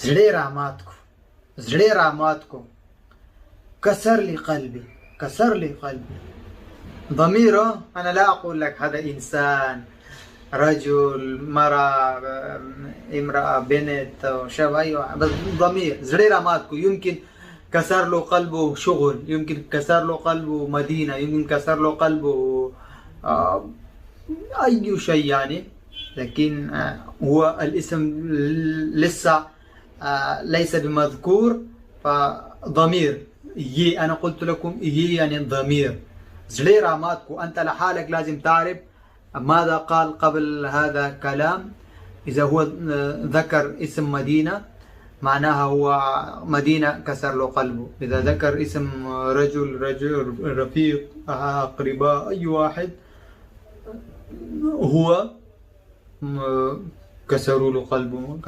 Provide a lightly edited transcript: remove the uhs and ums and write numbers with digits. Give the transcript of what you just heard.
زړه را مات کو كسر لي قلبي. ضميره أنا لا أقول لك هذا إنسان، رجل، مرأة، امرأة، بنت أو شاب، أيوة، بس ضمير. زړه را مات کو يمكن كسر له قلبه شغل، يمكن كسر له قلبه مدينة، يمكن كسر له قلبه أي شيء يعني. لكن هو الاسم لسه ليس بمذكور، فضمير أنا قلت لكم يعني ضمير. زړه را مات کو، أنت لحالك لازم تعرف ماذا قال قبل هذا كلام. إذا هو ذكر اسم مدينة معناها هو مدينة كسر له قلبه. إذا ذكر اسم رجل، رفيق، أقرباء، أي واحد، هو كسر له قلبه.